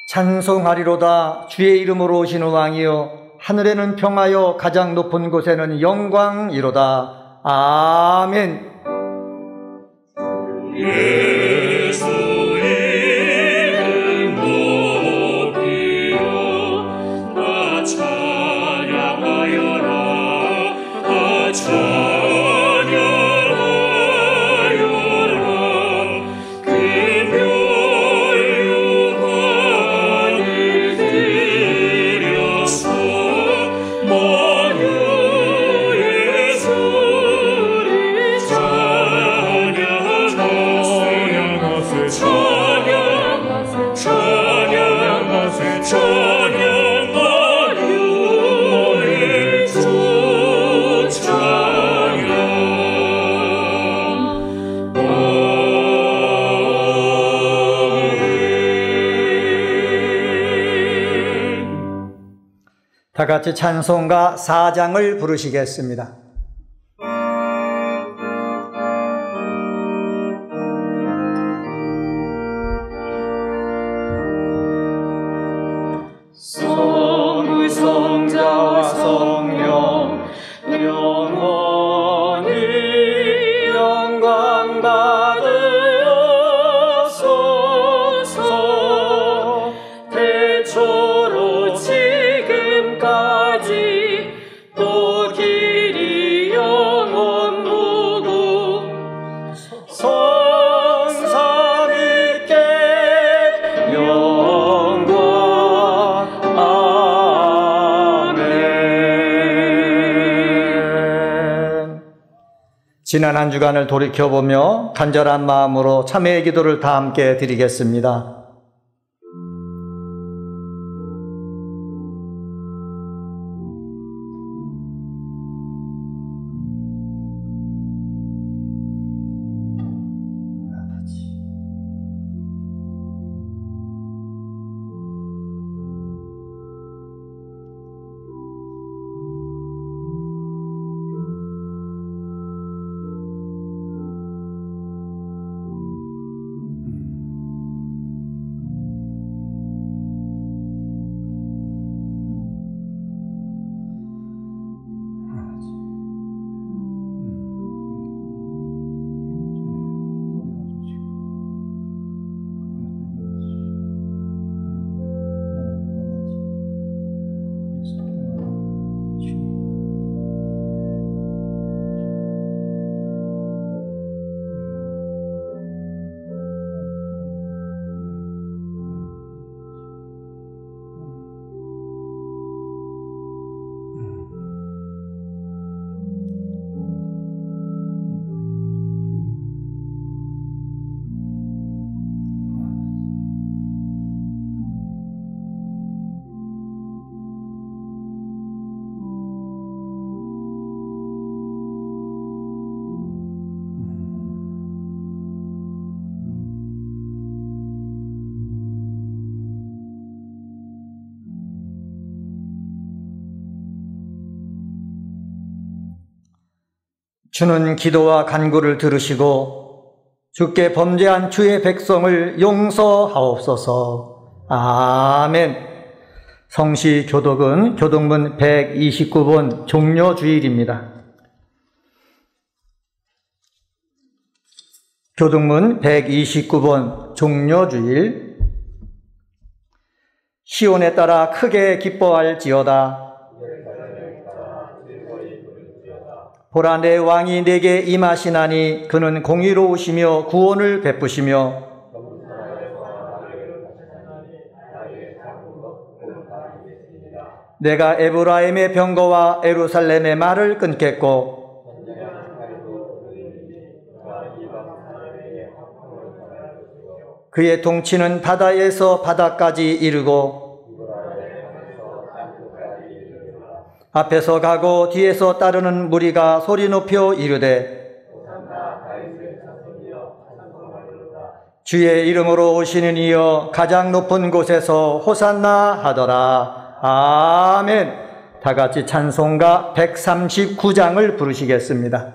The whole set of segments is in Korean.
찬송하리로다. 주의 이름으로 오시는 왕이여, 하늘에는 평하여 가장 높은 곳에는 영광이로다. 아멘. 예수 이름 높이어 나 찬양하여라. 나 찬양하여라. 그 묘유한 일들여서 만유의 소리 찬양하세. 찬양하세. 찬양하세. 주 찬양. 다 같이 찬송가 4장을 부르시겠습니다. 성자와 성령 영원히 영광 받으소서. 태초로 지금까지 또 길이 영원무궁 성삼위께 영광. 지난 한 주간을 돌이켜보며 간절한 마음으로 참회의 기도를 다 함께 드리겠습니다. 주는 기도와 간구를 들으시고 주께 범죄한 주의 백성을 용서하옵소서. 아멘. 성시 교독은 교독문 129번 종료주일입니다. 교독문 129번 종료주일. 시온에 따라 크게 기뻐할지어다. 보라, 내 왕이 내게 임하시나니 그는 공의로우시며 구원을 베푸시며 내가 에브라임의 병거와 예루살렘의 말을 끊겠고 그의 통치는 바다에서 바다까지 이르고 앞에서 가고 뒤에서 따르는 무리가 소리 높여 이르되 주의 이름으로 오시는 이여 가장 높은 곳에서 호산나 하더라. 아멘. 다 같이 찬송가 139장을 부르시겠습니다.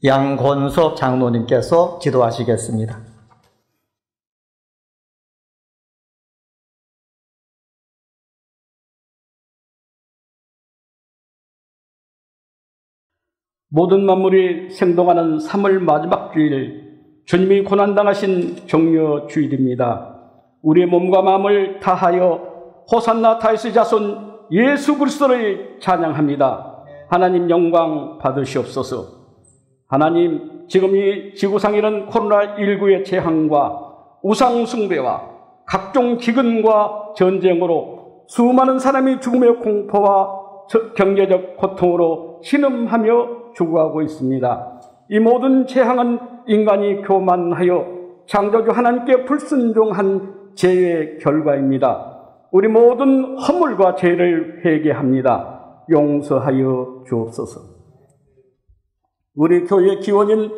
양권섭 장로님께서 지도하시겠습니다. 모든 만물이 생동하는 3월 마지막 주일, 주님이 고난당하신 종려 주일입니다. 우리의 몸과 마음을 다하여 호산나 다윗의 자손 예수 그리스도를 찬양합니다. 하나님 영광 받으시옵소서. 하나님, 지금 이 지구상에는 코로나19의 재앙과 우상숭배와 각종 기근과 전쟁으로 수많은 사람이 죽음의 공포와 경제적 고통으로 신음하며 죽어가고 있습니다. 이 모든 재앙은 인간이 교만하여 창조주 하나님께 불순종한 죄의 결과입니다. 우리 모든 허물과 죄를 회개합니다. 용서하여 주옵소서. 우리 교회의 기원인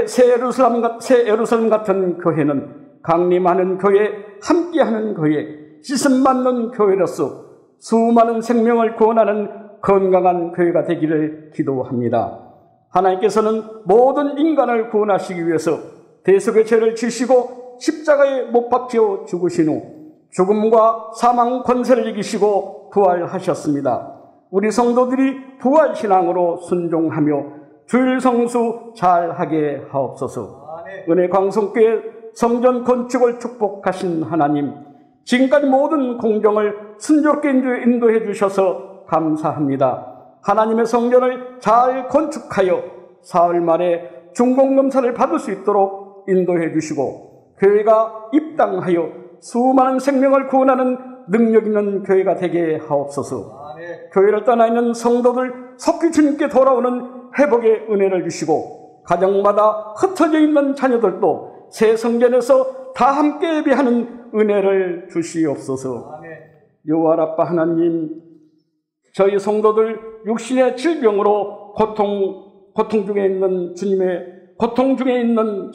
새 예루살렘 같은 교회는 강림하는 교회, 함께하는 교회, 씻음받는 교회로서 수많은 생명을 구원하는 건강한 교회가 되기를 기도합니다. 하나님께서는 모든 인간을 구원하시기 위해서 대속의 죄를 지시고 십자가에 못 박혀 죽으신 후 죽음과 사망 권세를 이기시고 부활하셨습니다. 우리 성도들이 부활신앙으로 순종하며 주일 성수 잘하게 하옵소서. 은혜 광성교회 성전 건축을 축복하신 하나님, 지금까지 모든 공정을 순조롭게 인도해 주셔서 감사합니다. 하나님의 성전을 잘 건축하여 사흘 만에 중공검사를 받을 수 있도록 인도해 주시고 교회가 입당하여 수많은 생명을 구원하는 능력 있는 교회가 되게 하옵소서. 교회를 떠나 있는 성도들 속히 주님께 돌아오는 회복의 은혜를 주시고 가정마다 흩어져 있는 자녀들도 새 성전에서 다 함께 예배하는 은혜를 주시옵소서. 여호와 라빠 하나님, 저희 성도들 육신의 질병으로 고통 중에 있는 고통 중에 있는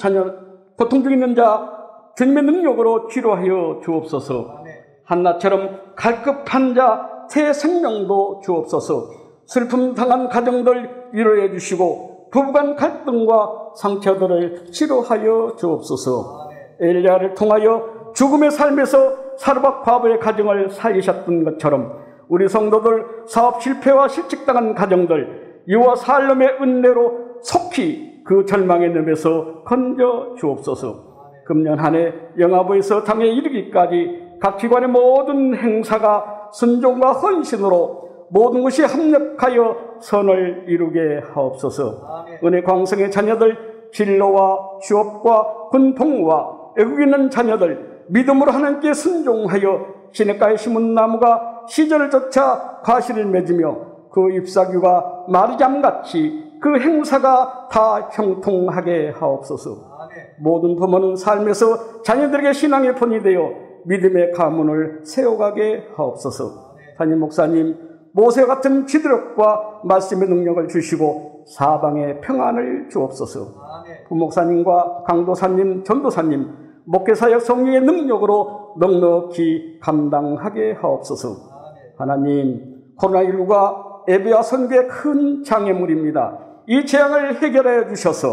자 주님의 능력으로 치료하여 주옵소서. 한나처럼 갈급한 자 새 생명도 주옵소서. 슬픔 당한 가정들 위로해 주시고 부부간 갈등과 상처들을 치료하여 주옵소서. 엘리야를 통하여 죽음의 삶에서 사르밧 과부의 가정을 살리셨던 것처럼 우리 성도들 사업 실패와 실직당한 가정들 여호와 살렘의 은혜로 속히 그 절망의 늪에서 건져 주옵소서. 금년 한 해 영아부에서 당에 이르기까지 각 기관의 모든 행사가 순종과 헌신으로 모든 것이 합력하여 선을 이루게 하옵소서. 은혜 광성의 자녀들 진로와 취업과 군통과 애국에 있는 자녀들 믿음으로 하나님께 순종하여 시냇가에 심은 나무가 시절을 쫓아 과실을 맺으며 그 잎사귀가 마리잠같이 그 행사가 다 형통하게 하옵소서. 모든 부모는 삶에서 자녀들에게 신앙의 본이 되어 믿음의 가문을 세워가게 하옵소서. 담임 목사님, 모세 같은 기도력과 말씀의 능력을 주시고 사방에 평안을 주옵소서. 부목사님과 강도사님, 전도사님, 목회사역 성령의 능력으로 넉넉히 감당하게 하옵소서. 하나님, 코로나19가 예배와 선교의 큰 장애물입니다. 이 재앙을 해결하여 주셔서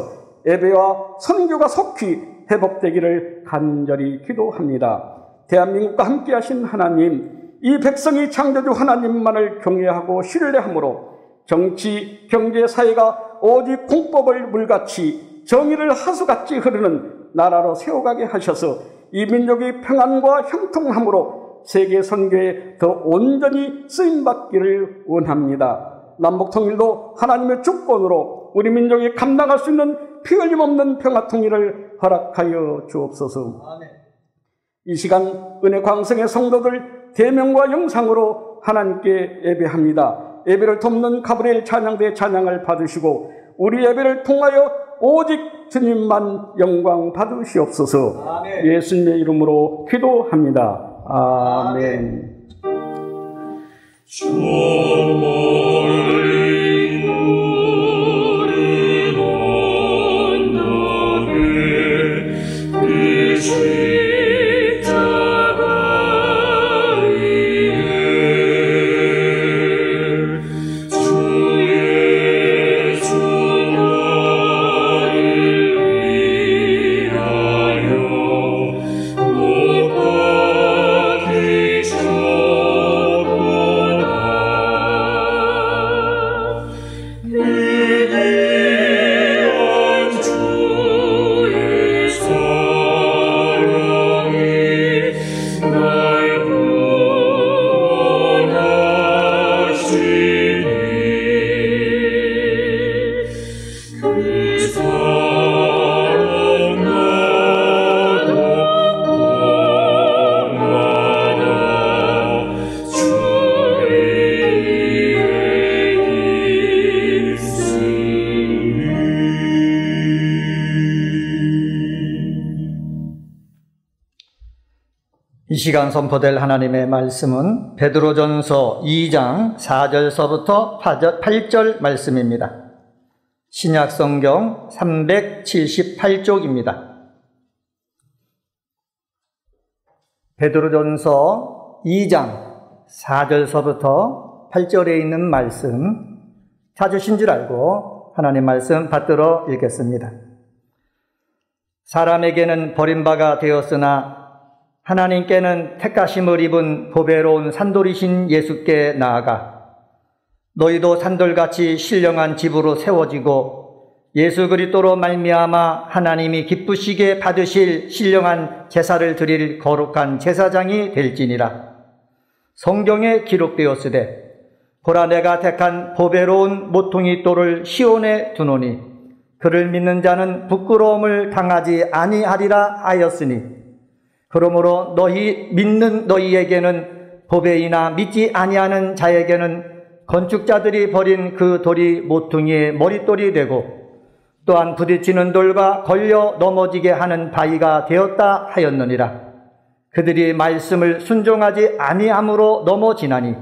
예배와 선교가 속히 회복되기를 간절히 기도합니다. 대한민국과 함께 하신 하나님, 이 백성이 창조주 하나님만을 경외하고 신뢰함으로 정치, 경제, 사회가 오직 공법을 물같이 정의를 하수같이 흐르는 나라로 세워가게 하셔서 이 민족이 평안과 형통함으로 세계 선교에 더 온전히 쓰임받기를 원합니다. 남북통일도 하나님의 주권으로 우리 민족이 감당할 수 있는 피 흘림 없는 평화통일을 허락하여 주옵소서. 이 시간 은혜 광성의 성도들 대명과 영상으로 하나님께 예배합니다. 예배를 돕는 가브리엘 찬양대 찬양을 받으시고 우리 예배를 통하여 오직 주님만 영광 받으시옵소서. 예수님의 이름으로 기도합니다. 아멘. 저 멀리 노를 건너에 그 십자가 위에 주 예수 시간 선포될 하나님의 말씀은 베드로전서 2장 4절서부터 8절 말씀입니다. 신약성경 378쪽입니다. 베드로전서 2장 4절서부터 8절에 있는 말씀 찾으신 줄 알고 하나님 말씀 받들어 읽겠습니다. 사람에게는 버림바가 되었으나 하나님께는 택하심을 입은 보배로운 산돌이신 예수께 나아가 너희도 산돌같이 신령한 집으로 세워지고 예수 그리스도로 말미암아 하나님이 기쁘시게 받으실 신령한 제사를 드릴 거룩한 제사장이 될지니라. 성경에 기록되었으되 보라 내가 택한 보배로운 모퉁이 돌을 시온에 두노니 그를 믿는 자는 부끄러움을 당하지 아니하리라 하였으니 그러므로 믿는 너희에게는 보배이나 믿지 아니하는 자에게는 건축자들이 버린 그 돌이 모퉁이의 머릿돌이 되고 또한 부딪히는 돌과 걸려 넘어지게 하는 바위가 되었다 하였느니라. 그들이 말씀을 순종하지 아니함으로 넘어지나니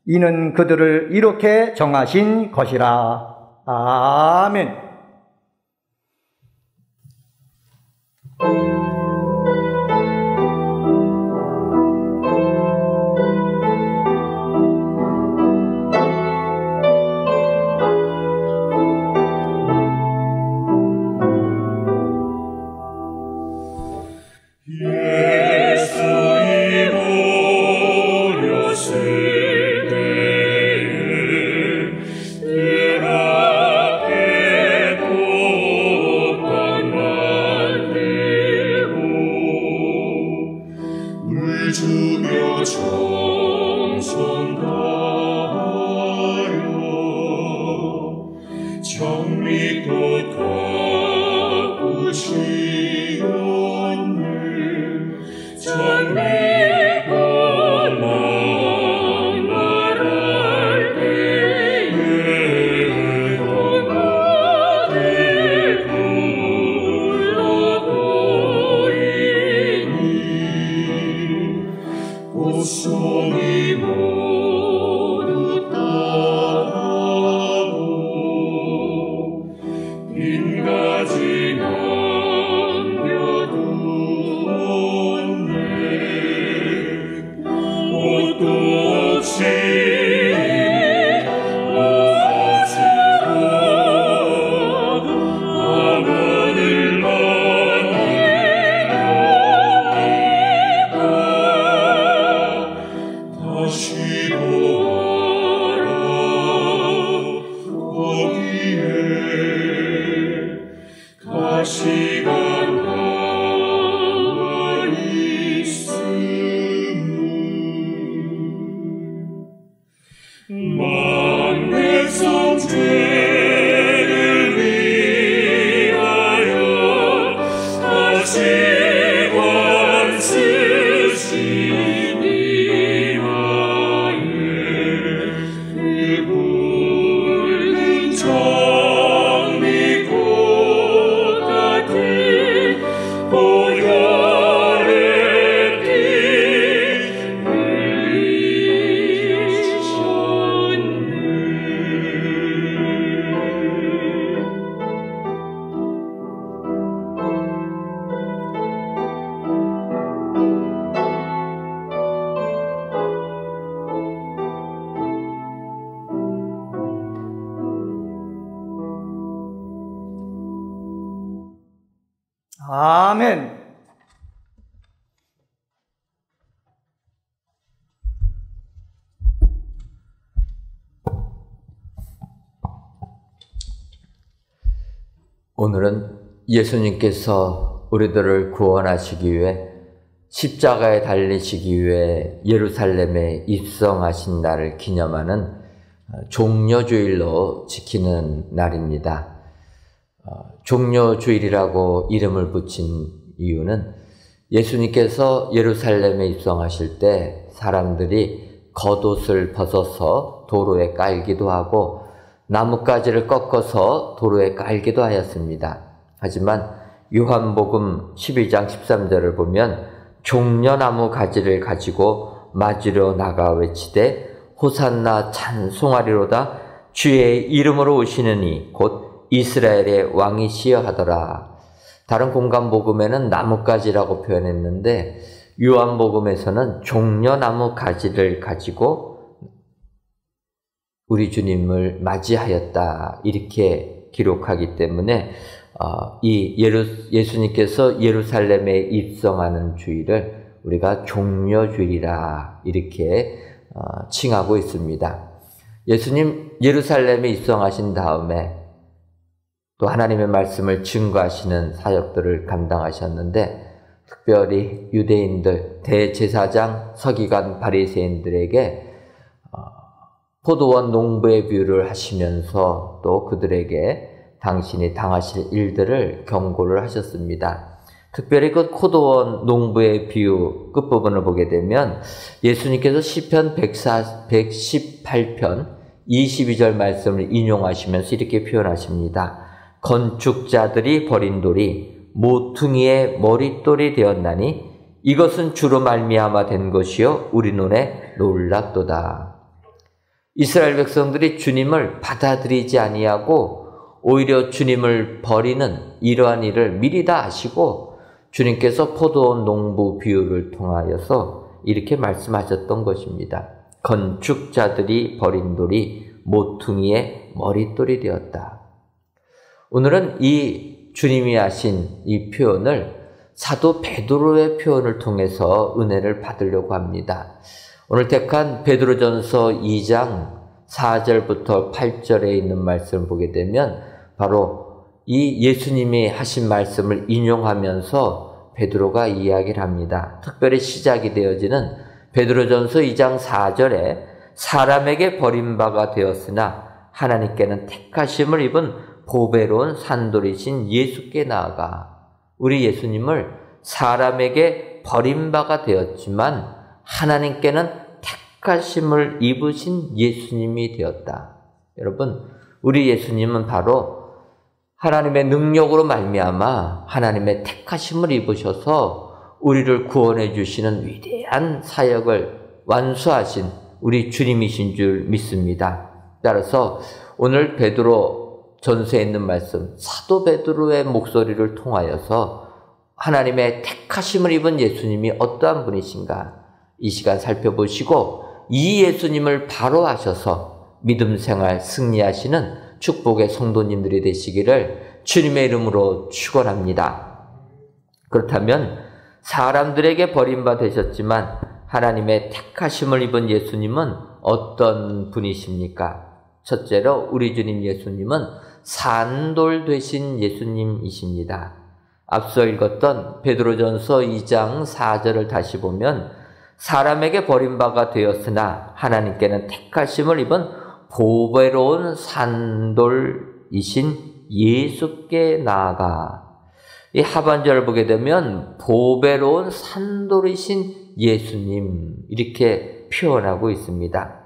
이는 그들을 이렇게 정하신 것이라. 아멘. 아멘. 오늘은 예수님께서 우리들을 구원하시기 위해 십자가에 달리시기 위해 예루살렘에 입성하신 날을 기념하는 종려주일로 지키는 날입니다. 종려주일이라고 이름을 붙인 이유는 예수님께서 예루살렘에 입성하실 때 사람들이 겉옷을 벗어서 도로에 깔기도 하고 나뭇가지를 꺾어서 도로에 깔기도 하였습니다. 하지만 요한복음 12장 13절을 보면 종려나무 가지를 가지고 맞으려 나가 외치되 호산나 찬송하리로다 주의 이름으로 오시는 이 곧 이스라엘의 왕이시여 하더라. 다른 공간복음에는 나뭇가지라고 표현했는데 요한복음에서는 종려나무 가지를 가지고 우리 주님을 맞이하였다 이렇게 기록하기 때문에 예수님께서 예루살렘에 입성하는 주일을 우리가 종려주일이라 이렇게 칭하고 있습니다. 예수님 예루살렘에 입성하신 다음에 또 하나님의 말씀을 증거하시는 사역들을 감당하셨는데 특별히 유대인들, 대제사장, 서기관, 바리새인들에게 포도원 농부의 비유를 하시면서 또 그들에게 당신이 당하실 일들을 경고를 하셨습니다. 특별히 그 포도원 농부의 비유 끝부분을 보게 되면 예수님께서 시편 118편 22절 말씀을 인용하시면서 이렇게 표현하십니다. 건축자들이 버린 돌이 모퉁이의 머릿돌이 되었나니 이것은 주로 말미암아 된 것이요 우리 눈에 놀랍도다. 이스라엘 백성들이 주님을 받아들이지 아니하고 오히려 주님을 버리는 이러한 일을 미리 다 아시고 주님께서 포도원 농부 비유를 통하여서 이렇게 말씀하셨던 것입니다. 건축자들이 버린 돌이 모퉁이의 머릿돌이 되었다. 오늘은 이 주님이 하신 이 표현을 사도 베드로의 표현을 통해서 은혜를 받으려고 합니다. 오늘 택한 베드로전서 2장 4절부터 8절에 있는 말씀을 보게 되면 바로 이 예수님이 하신 말씀을 인용하면서 베드로가 이야기를 합니다. 특별히 시작이 되어지는 베드로전서 2장 4절에 사람에게 버림바가 되었으나 하나님께는 택하심을 입은 보배로운 산돌이신 예수께 나아가 우리 예수님을 사람에게 버림바가 되었지만 하나님께는 택하심을 입으신 예수님이 되었다. 여러분, 우리 예수님은 바로 하나님의 능력으로 말미암아 하나님의 택하심을 입으셔서 우리를 구원해 주시는 위대한 사역을 완수하신 우리 주님이신 줄 믿습니다. 따라서 오늘 베드로 전서에 있는 말씀, 사도 베드로의 목소리를 통하여서 하나님의 택하심을 입은 예수님이 어떠한 분이신가 이 시간 살펴보시고 이 예수님을 바로 하셔서 믿음 생활 승리하시는 축복의 성도님들이 되시기를 주님의 이름으로 축원합니다. 그렇다면 사람들에게 버림바 되셨지만 하나님의 택하심을 입은 예수님은 어떤 분이십니까? 첫째로 우리 주님 예수님은 산돌 되신 예수님이십니다. 앞서 읽었던 베드로전서 2장 4절을 다시 보면 사람에게 버림바가 되었으나 하나님께는 택하심을 입은 보배로운 산돌이신 예수께 나아가 이 하반절을 보게 되면 보배로운 산돌이신 예수님 이렇게 표현하고 있습니다.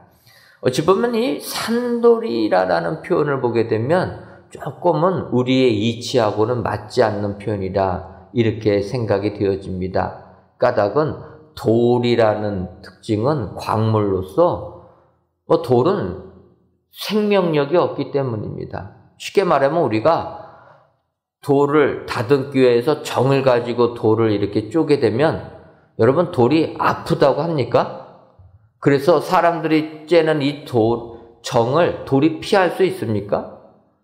어찌 보면 이 산돌이라는 표현을 보게 되면 조금은 우리의 이치하고는 맞지 않는 표현이라 이렇게 생각이 되어집니다. 까닭은 돌이라는 특징은 광물로서 돌은 생명력이 없기 때문입니다. 쉽게 말하면 우리가 돌을 다듬기 위해서 정을 가지고 돌을 이렇게 쪼개 되면 여러분 돌이 아프다고 합니까? 그래서 사람들이 째는 이 정을 돌이 피할 수 있습니까?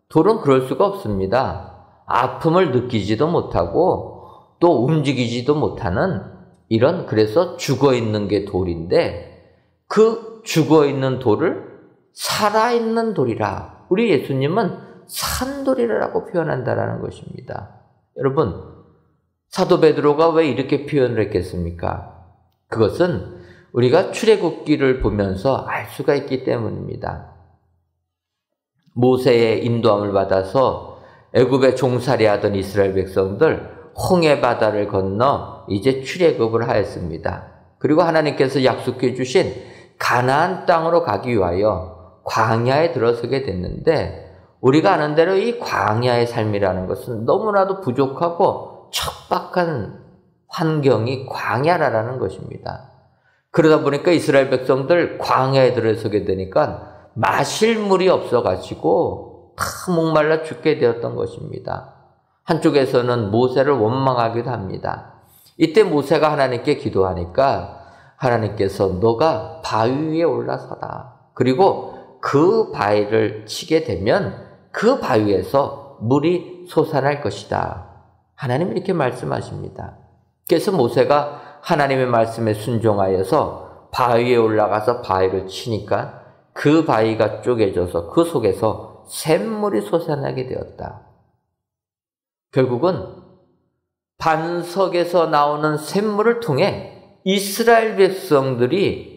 돌은 그럴 수가 없습니다. 아픔을 느끼지도 못하고 또 움직이지도 못하는 이런 그래서 죽어있는 게 돌인데 그 죽어있는 돌을 살아있는 돌이라 우리 예수님은 산돌이라고 표현한다라는 것입니다. 여러분 사도 베드로가 왜 이렇게 표현을 했겠습니까? 그것은 우리가 출애굽기를 보면서 알 수가 있기 때문입니다. 모세의 인도함을 받아서 애굽에 종살이하던 이스라엘 백성들 홍해 바다를 건너 이제 출애굽을 하였습니다. 그리고 하나님께서 약속해 주신 가나안 땅으로 가기 위하여 광야에 들어서게 됐는데 우리가 아는 대로 이 광야의 삶이라는 것은 너무나도 부족하고 척박한 환경이 광야라는 것입니다. 그러다 보니까 이스라엘 백성들 광야에 들어서게 되니까 마실 물이 없어가지고 다 목말라 죽게 되었던 것입니다. 한쪽에서는 모세를 원망하기도 합니다. 이때 모세가 하나님께 기도하니까 하나님께서 너가 바위 위에 올라서라. 그리고 그 바위를 치게 되면 그 바위에서 물이 솟아날 것이다. 하나님이 이렇게 말씀하십니다. 그래서 모세가 하나님의 말씀에 순종하여서 바위에 올라가서 바위를 치니까 그 바위가 쪼개져서 그 속에서 샘물이 솟아나게 되었다. 결국은 반석에서 나오는 샘물을 통해 이스라엘 백성들이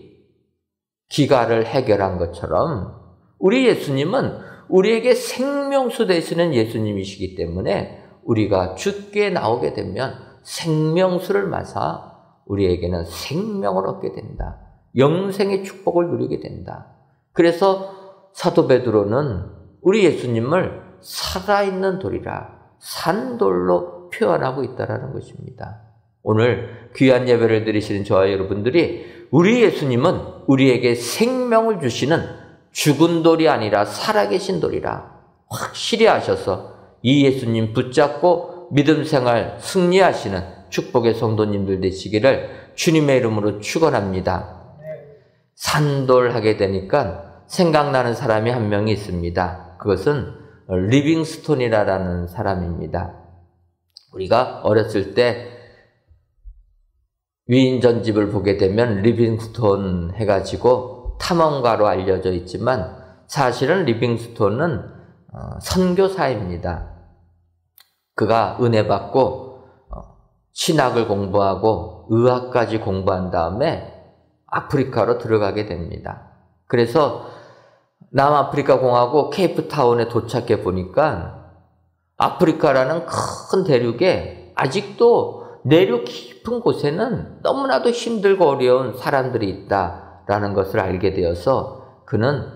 기갈을 해결한 것처럼 우리 예수님은 우리에게 생명수 되시는 예수님이시기 때문에 우리가 주께 나오게 되면 생명수를 마사 우리에게는 생명을 얻게 된다. 영생의 축복을 누리게 된다. 그래서 사도 베드로는 우리 예수님을 살아있는 돌이라 산돌로 표현하고 있다는 것입니다. 오늘 귀한 예배를 드리시는 저와 여러분들이 우리 예수님은 우리에게 생명을 주시는 죽은 돌이 아니라 살아계신 돌이라 확실히 아셔서 이 예수님 붙잡고 믿음 생활 승리하시는 축복의 성도님들 되시기를 주님의 이름으로 축원합니다. 산돌하게 되니까 생각나는 사람이 한 명이 있습니다. 그것은 리빙스톤이라는 사람입니다. 우리가 어렸을 때 위인 전집을 보게 되면 리빙스톤 해가지고 탐험가로 알려져 있지만 사실은 리빙스톤은 선교사입니다. 그가 은혜 받고 신학을 공부하고 의학까지 공부한 다음에 아프리카로 들어가게 됩니다. 그래서 남아프리카 공화국 케이프타운에 도착해 보니까 아프리카라는 큰 대륙에 아직도 내륙 깊은 곳에는 너무나도 힘들고 어려운 사람들이 있다라는 것을 알게 되어서 그는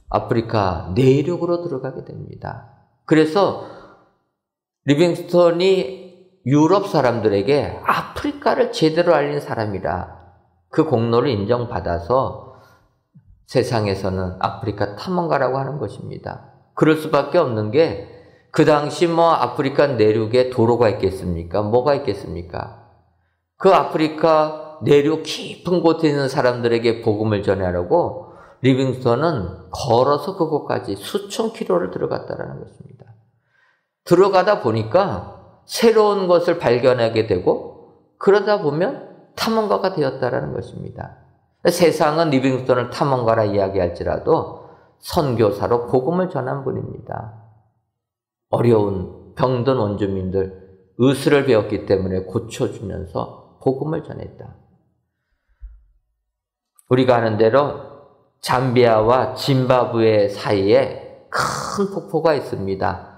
아프리카 내륙으로 들어가게 됩니다. 그래서 리빙스톤이 유럽 사람들에게 아프리카를 제대로 알린 사람이라 그 공로를 인정받아서 세상에서는 아프리카 탐험가라고 하는 것입니다. 그럴 수밖에 없는 게 그 당시 아프리카 내륙에 도로가 있겠습니까? 뭐가 있겠습니까? 그 아프리카 내륙 깊은 곳에 있는 사람들에게 복음을 전하려고 리빙스톤은 걸어서 그곳까지 수천 킬로를 들어갔다는 것입니다. 들어가다 보니까 새로운 것을 발견하게 되고 그러다 보면 탐험가가 되었다는 것입니다. 세상은 리빙스톤을 탐험가라 이야기할지라도 선교사로 복음을 전한 분입니다. 어려운 병든 원주민들 의술을 배웠기 때문에 고쳐주면서 복음을 전했다. 우리가 아는 대로 잠비아와 짐바브웨 사이에 큰 폭포가 있습니다.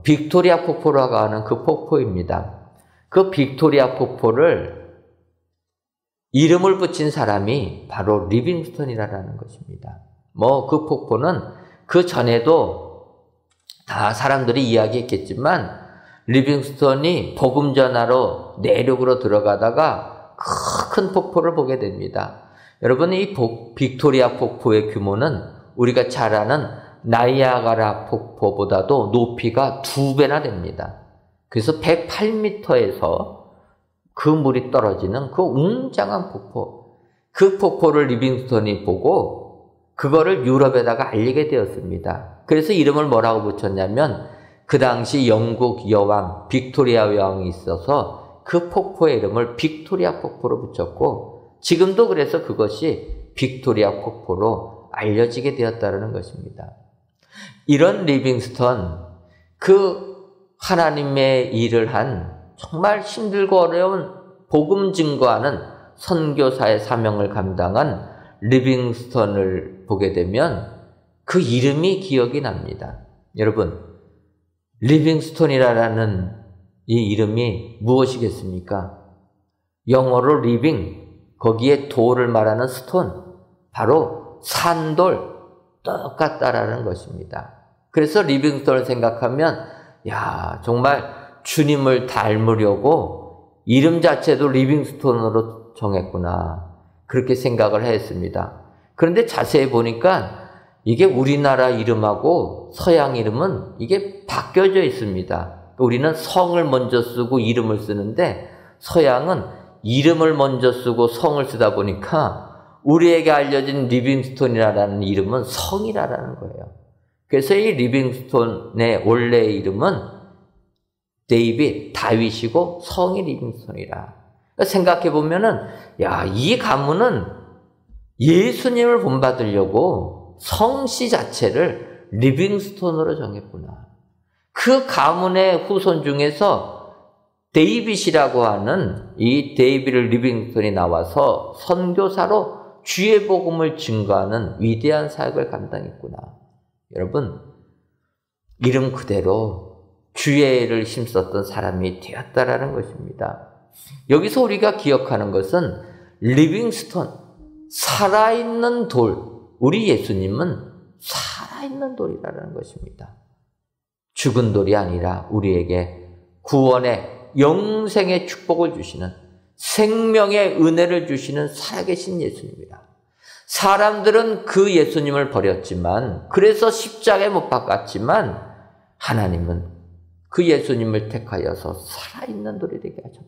빅토리아 폭포라고 하는 그 폭포입니다. 그 빅토리아 폭포를 이름을 붙인 사람이 바로 리빙스톤이라는 것입니다. 그 폭포는 그 전에도 다 사람들이 이야기했겠지만 리빙스톤이 복음 전하러 내륙으로 들어가다가 큰 폭포를 보게 됩니다. 여러분, 이 빅토리아 폭포의 규모는 우리가 잘 아는 나이아가라 폭포보다도 높이가 2배나 됩니다. 그래서 108m에서 그 물이 떨어지는 그 웅장한 폭포, 그 폭포를 리빙스톤이 보고 그거를 유럽에다가 알리게 되었습니다. 그래서 이름을 뭐라고 붙였냐면 그 당시 영국 여왕 빅토리아 여왕이 있어서 그 폭포의 이름을 빅토리아 폭포로 붙였고 지금도 그래서 그것이 빅토리아 폭포로 알려지게 되었다는 것입니다. 이런 리빙스톤, 그 하나님의 일을 한 정말 힘들고 어려운 복음 증거하는 선교사의 사명을 감당한 리빙스톤을 보게 되면 그 이름이 기억이 납니다. 여러분, 리빙스톤이라는 이 이름이 무엇이겠습니까? 영어로 리빙, 거기에 돌을 말하는 스톤, 바로 산돌, 똑같다라는 것입니다. 그래서 리빙스톤을 생각하면 정말 주님을 닮으려고 이름 자체도 리빙스톤으로 정했구나. 그렇게 생각을 했습니다. 그런데 자세히 보니까 이게 우리나라 이름하고 서양 이름은 이게 바뀌어져 있습니다. 우리는 성을 먼저 쓰고 이름을 쓰는데 서양은 이름을 먼저 쓰고 성을 쓰다 보니까 우리에게 알려진 리빙스톤이라는 이름은 성이라는 거예요. 그래서 이 리빙스톤의 원래의 이름은 다윗이고 성이 리빙스톤이라. 생각해 보면은 야, 이 가문은 예수님을 본받으려고 성씨 자체를 리빙스톤으로 정했구나. 그 가문의 후손 중에서 데이빗이라고 하는 이 데이빗 리빙스톤이 나와서 선교사로 주의 복음을 증거하는 위대한 사역을 감당했구나. 여러분, 이름 그대로 주의를 힘썼던 사람이 되었다라는 것입니다. 여기서 우리가 기억하는 것은 리빙스톤, 살아있는 돌, 우리 예수님은 살아있는 돌이라는 것입니다. 죽은 돌이 아니라 우리에게 구원의 영생의 축복을 주시는 생명의 은혜를 주시는 살아계신 예수님이다. 사람들은 그 예수님을 버렸지만, 그래서 십자가에 못 박았지만 하나님은 그 예수님을 택하여서 살아있는 돌이 되게 하셨다.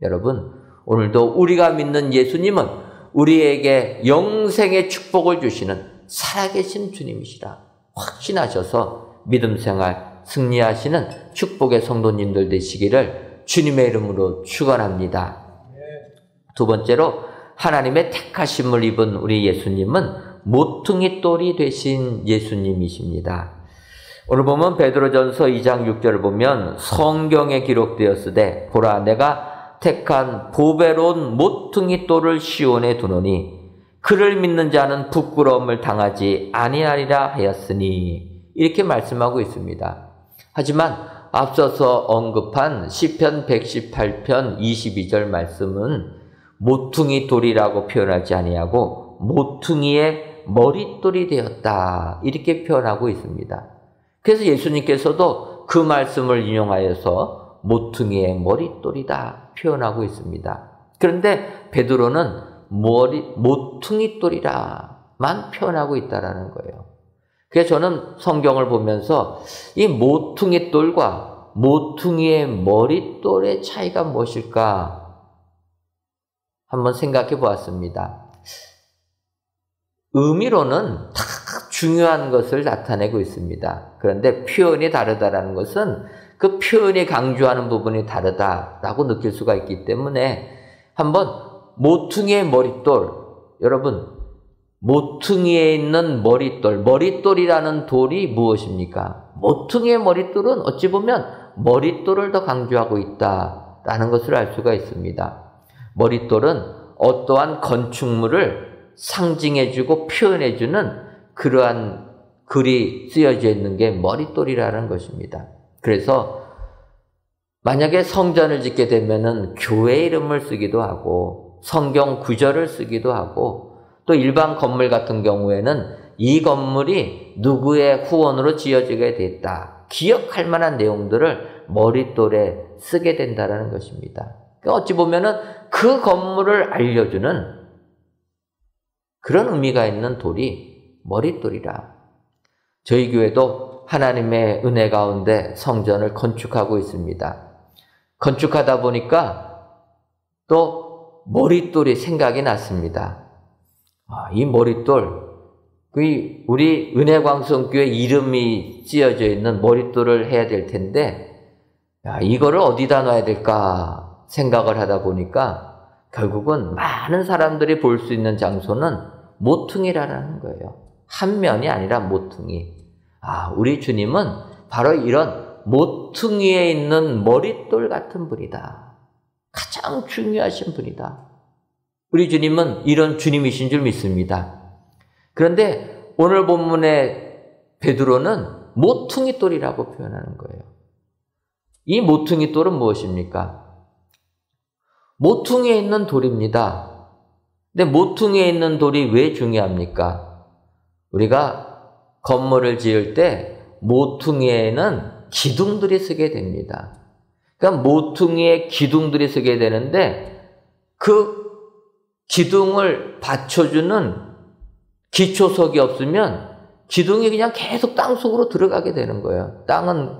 여러분, 오늘도 우리가 믿는 예수님은 우리에게 영생의 축복을 주시는 살아계신 주님이시라 확신하셔서 믿음 생활 승리하시는 축복의 성도님들 되시기를 주님의 이름으로 축원합니다. 두 번째로 하나님의 택하심을 입은 우리 예수님은 모퉁이 돌이 되신 예수님이십니다. 오늘 보면 베드로전서 2장 6절을 보면 성경에 기록되었으되 보라 내가 택한 보배로운 모퉁이 돌을 시온에 두노니 그를 믿는 자는 부끄러움을 당하지 아니하리라 하였으니 이렇게 말씀하고 있습니다. 하지만 앞서서 언급한 시편 118편 22절 말씀은 모퉁이 돌이라고 표현하지 아니하고 모퉁이의 머릿돌이 되었다 이렇게 표현하고 있습니다. 그래서 예수님께서도 그 말씀을 인용하여서 모퉁이의 머릿돌이다 표현하고 있습니다. 그런데 베드로는 모퉁이 돌이라만 표현하고 있다라는 거예요. 그래서 저는 성경을 보면서 이 모퉁이 돌과 모퉁이의 머릿돌의 차이가 무엇일까 한번 생각해 보았습니다. 의미로는 다 중요한 것을 나타내고 있습니다. 그런데 표현이 다르다라는 것은 그 표현이 강조하는 부분이 다르다라고 느낄 수가 있기 때문에 한번 모퉁이의 머릿돌, 여러분 모퉁이에 있는 머릿돌이라는 돌이 무엇입니까? 모퉁이의 머릿돌은 어찌 보면 머릿돌을 더 강조하고 있다라는 것을 알 수가 있습니다. 머릿돌은 어떠한 건축물을 상징해주고 표현해주는 그러한 글이 쓰여져 있는 게 머릿돌이라는 것입니다. 그래서 만약에 성전을 짓게 되면은 교회 이름을 쓰기도 하고 성경 구절을 쓰기도 하고 또 일반 건물 같은 경우에는 이 건물이 누구의 후원으로 지어지게 됐다. 기억할 만한 내용들을 머릿돌에 쓰게 된다는 것입니다. 어찌 보면은 그 건물을 알려주는 그런 의미가 있는 돌이 머릿돌이라. 저희 교회도 하나님의 은혜 가운데 성전을 건축하고 있습니다. 건축하다 보니까 또 머릿돌이 생각이 났습니다. 이 머릿돌, 우리 은혜광성교회 이름이 쓰여져 있는 머릿돌을 해야 될 텐데, 이거를 어디다 놔야 될까 생각을 하다 보니까 결국은 많은 사람들이 볼 수 있는 장소는 모퉁이라는 거예요. 한 면이 아니라 모퉁이. 우리 주님은 바로 이런 모퉁이에 있는 머릿돌 같은 분이다. 가장 중요하신 분이다. 우리 주님은 이런 주님이신 줄 믿습니다. 그런데 오늘 본문의 베드로는 모퉁이 돌이라고 표현하는 거예요. 이 모퉁이 돌은 무엇입니까? 모퉁이에 있는 돌입니다. 근데 모퉁이에 있는 돌이 왜 중요합니까? 우리가 건물을 지을 때 모퉁이에는 기둥들이 쓰게 됩니다. 그러니까 모퉁이에 기둥들이 서게 되는데 그 기둥을 받쳐주는 기초석이 없으면 기둥이 그냥 계속 땅속으로 들어가게 되는 거예요. 땅은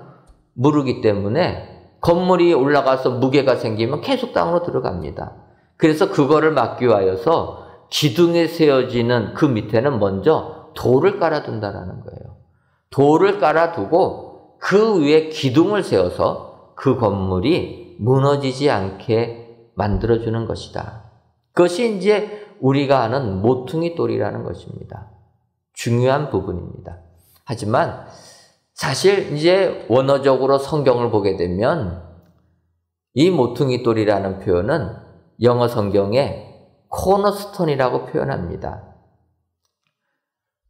무르기 때문에 건물이 올라가서 무게가 생기면 계속 땅으로 들어갑니다. 그래서 그거를 막기 위하여서 기둥에 세워지는 그 밑에는 먼저 돌을 깔아둔다라는 거예요. 돌을 깔아두고 그 위에 기둥을 세워서 그 건물이 무너지지 않게 만들어주는 것이다. 그것이 이제 우리가 아는 모퉁이 돌이라는 것입니다. 중요한 부분입니다. 하지만 사실 이제 원어적으로 성경을 보게 되면 이 모퉁이 돌이라는 표현은 영어 성경에 코너스톤이라고 표현합니다.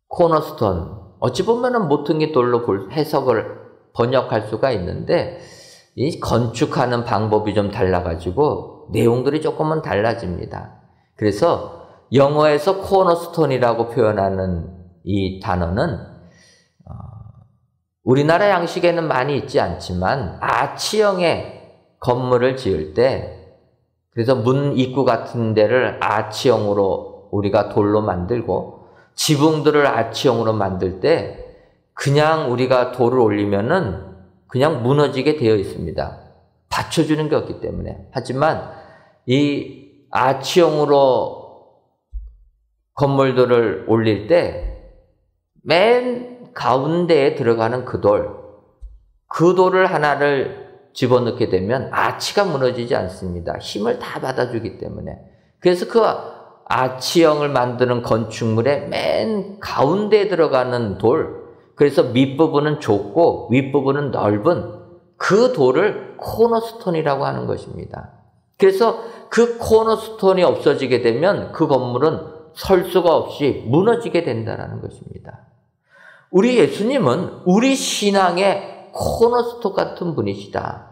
코너스톤, 어찌 보면은 모퉁이 돌로 해석을 번역할 수가 있는데 이 건축하는 방법이 좀 달라가지고 내용들이 조금은 달라집니다. 그래서 영어에서 코너스톤이라고 표현하는 이 단어는 우리나라 양식에는 많이 있지 않지만 아치형의 건물을 지을 때, 그래서 문 입구 같은 데를 아치형으로 우리가 돌로 만들고 지붕들을 아치형으로 만들 때 그냥 우리가 돌을 올리면은 그냥 무너지게 되어 있습니다. 받쳐주는 게 없기 때문에. 하지만 이 아치형으로 건물들을 올릴 때 맨 가운데에 들어가는 그 돌을 하나를 집어넣게 되면 아치가 무너지지 않습니다. 힘을 다 받아주기 때문에. 그래서 그 아치형을 만드는 건축물의 맨 가운데에 들어가는 돌, 그래서 밑부분은 좁고 윗부분은 넓은 그 돌을 코너스톤이라고 하는 것입니다. 그래서 그 코너스톤이 없어지게 되면 그 건물은 설 수가 없이 무너지게 된다는 것입니다. 우리 예수님은 우리 신앙의 코너스톤 같은 분이시다.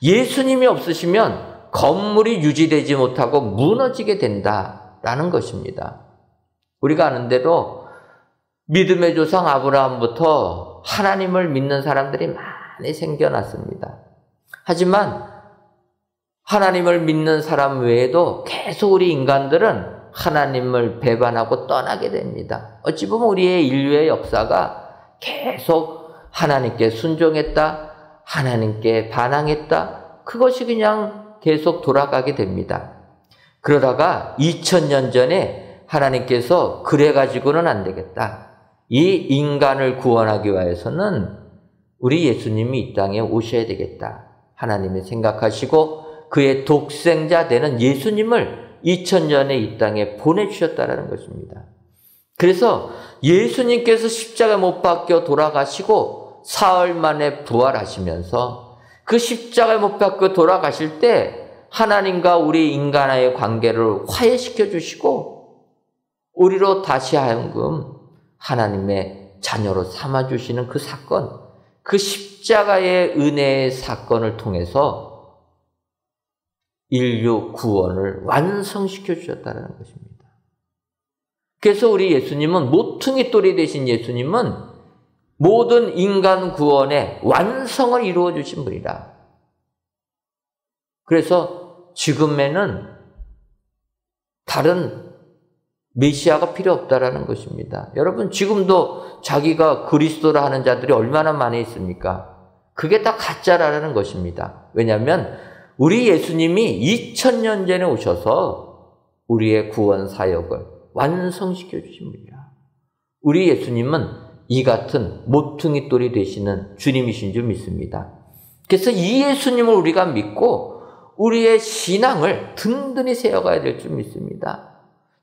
예수님이 없으시면 건물이 유지되지 못하고 무너지게 된다라는 것입니다. 우리가 아는 대로 믿음의 조상 아브라함부터 하나님을 믿는 사람들이 많이 생겨났습니다. 하지만 하나님을 믿는 사람 외에도 계속 우리 인간들은 하나님을 배반하고 떠나게 됩니다. 어찌 보면 우리의 인류의 역사가 계속 하나님께 순종했다, 하나님께 반항했다, 그것이 그냥 계속 돌아가게 됩니다. 그러다가 2000년 전에 하나님께서 그래가지고는 안 되겠다. 이 인간을 구원하기 위해서는 우리 예수님이 이 땅에 오셔야 되겠다. 하나님이 생각하시고 그의 독생자 되는 예수님을 2000년에 이 땅에 보내주셨다는 것입니다. 그래서 예수님께서 십자가에 못 박혀 돌아가시고 사흘 만에 부활하시면서 그 십자가에 못 박혀 돌아가실 때 하나님과 우리 인간의 관계를 화해시켜 주시고 우리로 다시 하여금 하나님의 자녀로 삼아주시는 그 사건, 그 십자가의 은혜의 사건을 통해서 인류 구원을 완성시켜 주셨다는 것입니다. 그래서 우리 예수님은 모퉁이 돌이 되신 예수님은 모든 인간 구원의 완성을 이루어 주신 분이라. 그래서 지금에는 다른 메시아가 필요 없다라는 것입니다. 여러분, 지금도 자기가 그리스도라 하는 자들이 얼마나 많이 있습니까? 그게 다 가짜라는 것입니다. 왜냐하면 우리 예수님이 2000년 전에 오셔서 우리의 구원 사역을 완성시켜 주신 분이라. 우리 예수님은 이 같은 모퉁이 돌이 되시는 주님이신 줄 믿습니다. 그래서 이 예수님을 우리가 믿고 우리의 신앙을 든든히 세워가야 될 줄 믿습니다.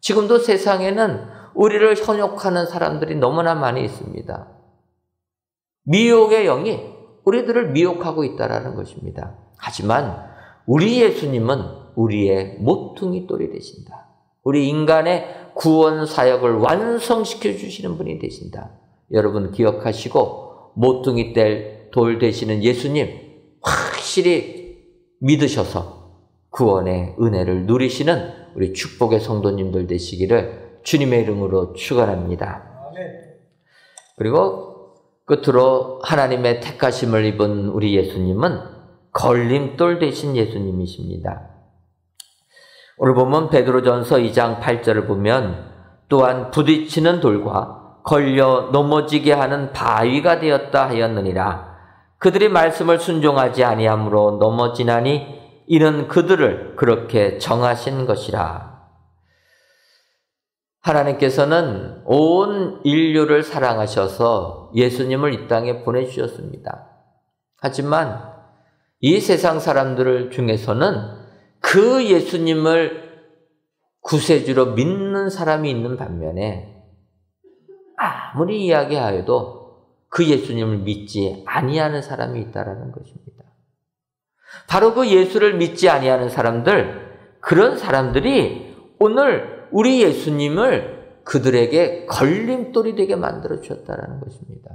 지금도 세상에는 우리를 현혹하는 사람들이 너무나 많이 있습니다. 미혹의 영이 우리들을 미혹하고 있다는 것입니다. 하지만 우리 예수님은 우리의 모퉁이 돌이 되신다. 우리 인간의 구원 사역을 완성시켜 주시는 분이 되신다. 여러분 기억하시고 모퉁이 돌 되시는 예수님 확실히 믿으셔서 구원의 은혜를 누리시는 우리 축복의 성도님들 되시기를 주님의 이름으로 축원합니다. 그리고 끝으로 하나님의 택하심을 입은 우리 예수님은 걸림돌 되신 예수님이십니다. 오늘 보면 베드로전서 2장 8절을 보면 또한 부딪히는 돌과 걸려 넘어지게 하는 바위가 되었다 하였느니라. 그들이 말씀을 순종하지 아니함으로 넘어지나니 이는 그들을 그렇게 정하신 것이라. 하나님께서는 온 인류를 사랑하셔서 예수님을 이 땅에 보내주셨습니다. 하지만 이 세상 사람들 중에서는 그 예수님을 구세주로 믿는 사람이 있는 반면에 아무리 이야기하여도 그 예수님을 믿지 아니하는 사람이 있다라는 것입니다. 바로 그 예수를 믿지 아니하는 사람들, 그런 사람들이 오늘 우리 예수님을 그들에게 걸림돌이 되게 만들어 주셨다라는 것입니다.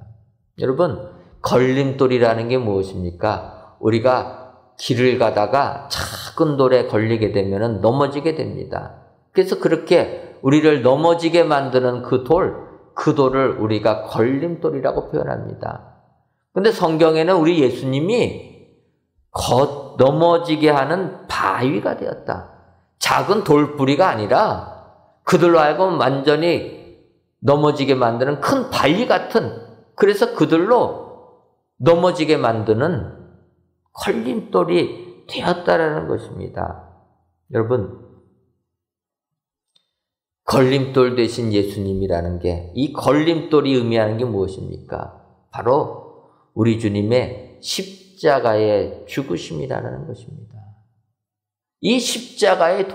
여러분, 걸림돌이라는 게 무엇입니까? 우리가 길을 가다가 작은 돌에 걸리게 되면 넘어지게 됩니다. 그래서 그렇게 우리를 넘어지게 만드는 그 돌을 우리가 걸림돌이라고 표현합니다. 그런데 성경에는 우리 예수님이 넘어지게 하는 바위가 되었다. 작은 돌뿌리가 아니라 그들로 하여금 완전히 넘어지게 만드는 큰 바위 같은, 그래서 그들로 넘어지게 만드는 걸림돌이 되었다라는 것입니다. 여러분, 걸림돌 되신 예수님이라는 게, 이 걸림돌이 의미하는 게 무엇입니까? 바로 우리 주님의 십자가의 죽으심이라는 것입니다. 이 십자가의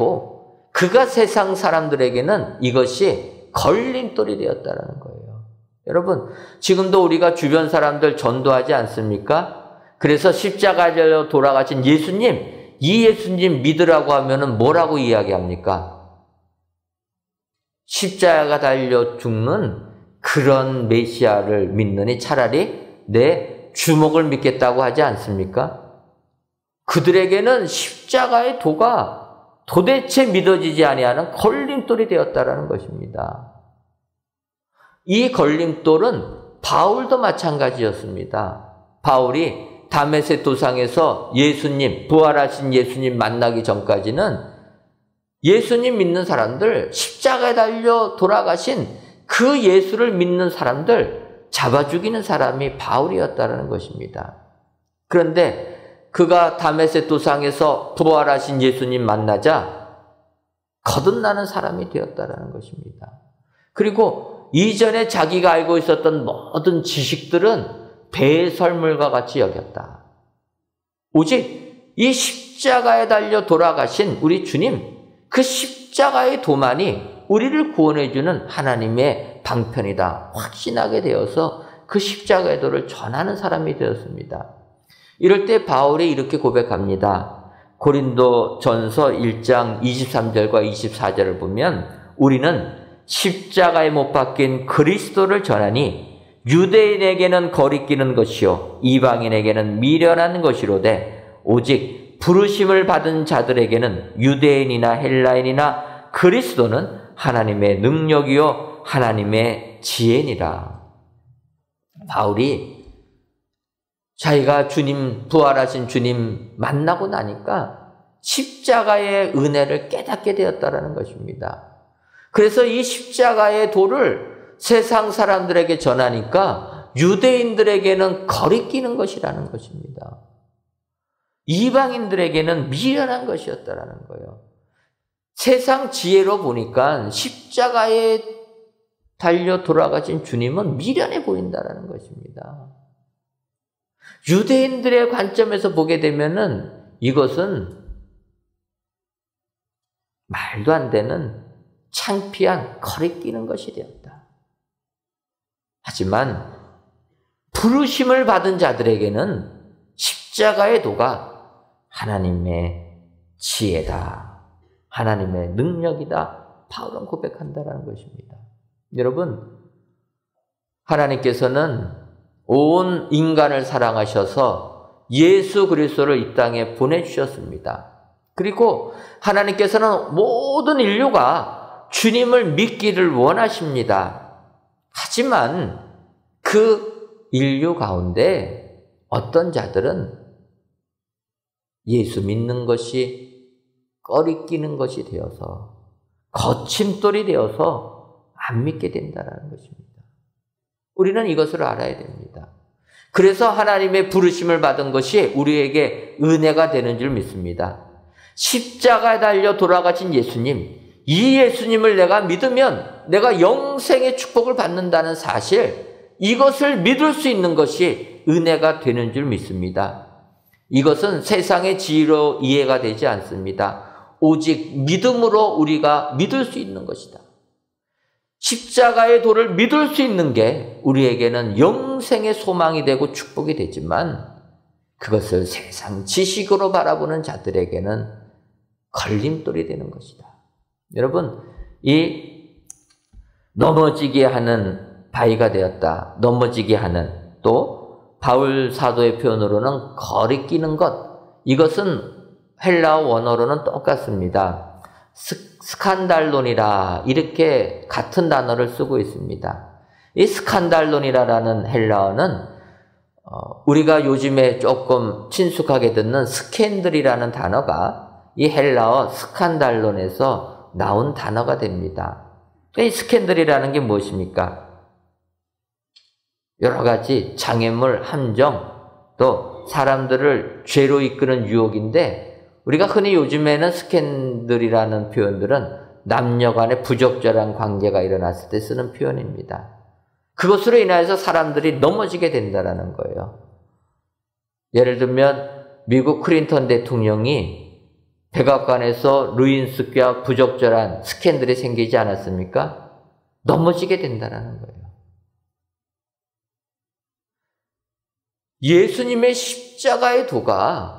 그가 세상 사람들에게는 이것이 걸림돌이 되었다는 거예요. 여러분, 지금도 우리가 주변 사람들 전도하지 않습니까? 그래서 십자가로 돌아가신 예수님, 이 예수님 믿으라고 하면은 뭐라고 이야기합니까? 십자가 달려 죽는 그런 메시아를 믿느니 차라리 내 주먹을 믿겠다고 하지 않습니까? 그들에게는 십자가의 도가 도대체 믿어지지 아니하는 걸림돌이 되었다라는 것입니다. 이 걸림돌은 바울도 마찬가지였습니다. 바울이 다메섹 도상에서 예수님, 부활하신 예수님 만나기 전까지는 예수님 믿는 사람들, 십자가에 달려 돌아가신 그 예수를 믿는 사람들 잡아 죽이는 사람이 바울이었다는 것입니다. 그런데 그가 다메섹 도상에서 부활하신 예수님 만나자 거듭나는 사람이 되었다는 것입니다. 그리고 이전에 자기가 알고 있었던 모든 지식들은 배설물과 같이 여겼다. 오직 이 십자가에 달려 돌아가신 우리 주님, 그 십자가의 도만이 우리를 구원해주는 하나님의 방편이다 확신하게 되어서 그 십자가의 도를 전하는 사람이 되었습니다. 이럴 때 바울이 이렇게 고백합니다. 고린도전서 1장 23절과 24절을 보면 우리는 십자가에 못 박힌 그리스도를 전하니 유대인에게는 거리끼는 것이요 이방인에게는 미련한 것이로되 오직 부르심을 받은 자들에게는 유대인이나 헬라인이나 그리스도는 하나님의 능력이요 하나님의 지혜니라. 바울이 자기가 부활하신 주님 만나고 나니까 십자가의 은혜를 깨닫게 되었다는 것입니다. 그래서 이 십자가의 도를 세상 사람들에게 전하니까 유대인들에게는 거리끼는 것이라는 것입니다. 이방인들에게는 미련한 것이었다라는 거예요. 세상 지혜로 보니까 십자가에 달려 돌아가신 주님은 미련해 보인다라는 것입니다. 유대인들의 관점에서 보게 되면은 이것은 말도 안 되는 창피한 거리끼는 것이 되었다. 하지만 부르심을 받은 자들에게는 십자가의 도가 하나님의 지혜다, 하나님의 능력이다, 바울은 고백한다라는 것입니다. 여러분, 하나님께서는 온 인간을 사랑하셔서 예수 그리스도를 이 땅에 보내주셨습니다. 그리고 하나님께서는 모든 인류가 주님을 믿기를 원하십니다. 하지만 그 인류 가운데 어떤 자들은 예수 믿는 것이 꺼리끼는 것이 되어서 거침돌이 되어서 안 믿게 된다는 것입니다. 우리는 이것을 알아야 됩니다. 그래서 하나님의 부르심을 받은 것이 우리에게 은혜가 되는 줄 믿습니다. 십자가에 달려 돌아가신 예수님, 이 예수님을 내가 믿으면 내가 영생의 축복을 받는다는 사실, 이것을 믿을 수 있는 것이 은혜가 되는 줄 믿습니다. 이것은 세상의 지혜로 이해가 되지 않습니다. 오직 믿음으로 우리가 믿을 수 있는 것이다. 십자가의 도를 믿을 수 있는 게 우리에게는 영생의 소망이 되고 축복이 되지만, 그것을 세상 지식으로 바라보는 자들에게는 걸림돌이 되는 것이다. 여러분, 이 넘어지게 하는 바위가 되었다, 넘어지게 하는, 또 바울 사도의 표현으로는 거리끼는 것, 이것은 헬라어 원어로는 똑같습니다. 스칸달론이라, 이렇게 같은 단어를 쓰고 있습니다. 이 스칸달론이라는 헬라어는 우리가 요즘에 조금 친숙하게 듣는 스캔들이라는 단어가 이 헬라어 스칸달론에서 나온 단어가 됩니다. 이 스캔들이라는 게 무엇입니까? 여러 가지 장애물, 함정, 또 사람들을 죄로 이끄는 유혹인데, 우리가 흔히 요즘에는 스캔들이라는 표현들은 남녀 간의 부적절한 관계가 일어났을 때 쓰는 표현입니다. 그것으로 인하여서 사람들이 넘어지게 된다는 거예요. 예를 들면 미국 클린턴 대통령이 백악관에서 루인스과 부적절한 스캔들이 생기지 않았습니까? 넘어지게 된다는 거예요. 예수님의 십자가의 도가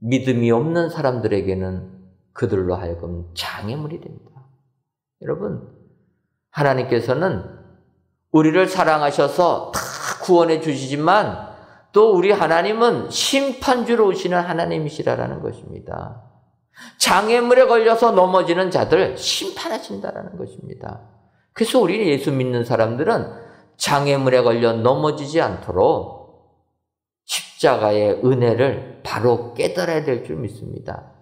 믿음이 없는 사람들에게는 그들로 하여금 장애물이 됩니다. 여러분, 하나님께서는 우리를 사랑하셔서 다 구원해 주시지만 또 우리 하나님은 심판주로 오시는 하나님이시라는 것입니다. 장애물에 걸려서 넘어지는 자들 심판하신다라는 것입니다. 그래서 우리 예수 믿는 사람들은 장애물에 걸려 넘어지지 않도록 십자가의 은혜를 바로 깨달아야 될 줄 믿습니다.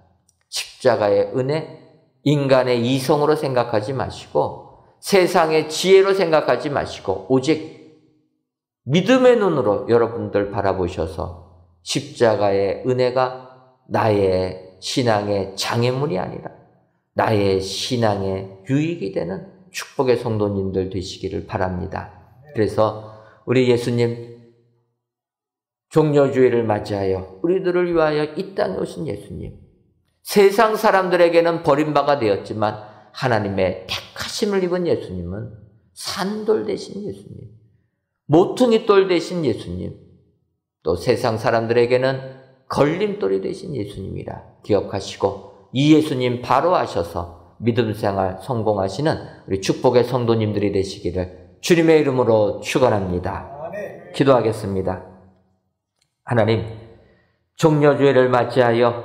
십자가의 은혜, 인간의 이성으로 생각하지 마시고 세상의 지혜로 생각하지 마시고 오직 믿음의 눈으로 여러분들 바라보셔서 십자가의 은혜가 나의 신앙의 장애물이 아니라 나의 신앙의 유익이 되는 축복의 성도님들 되시기를 바랍니다. 그래서 우리 예수님 종려주일을 맞이하여 우리들을 위하여 이 땅에 오신 예수님, 세상 사람들에게는 버림받아 되었지만 하나님의 택하심을 입은 예수님은 산돌 되신 예수님, 모퉁이 돌 되신 예수님, 또 세상 사람들에게는 걸림돌이 되신 예수님이라 기억하시고 이 예수님 바로 아셔서 믿음 생활 성공하시는 우리 축복의 성도님들이 되시기를 주님의 이름으로 축원합니다. 기도하겠습니다. 하나님, 종려주일을 맞이하여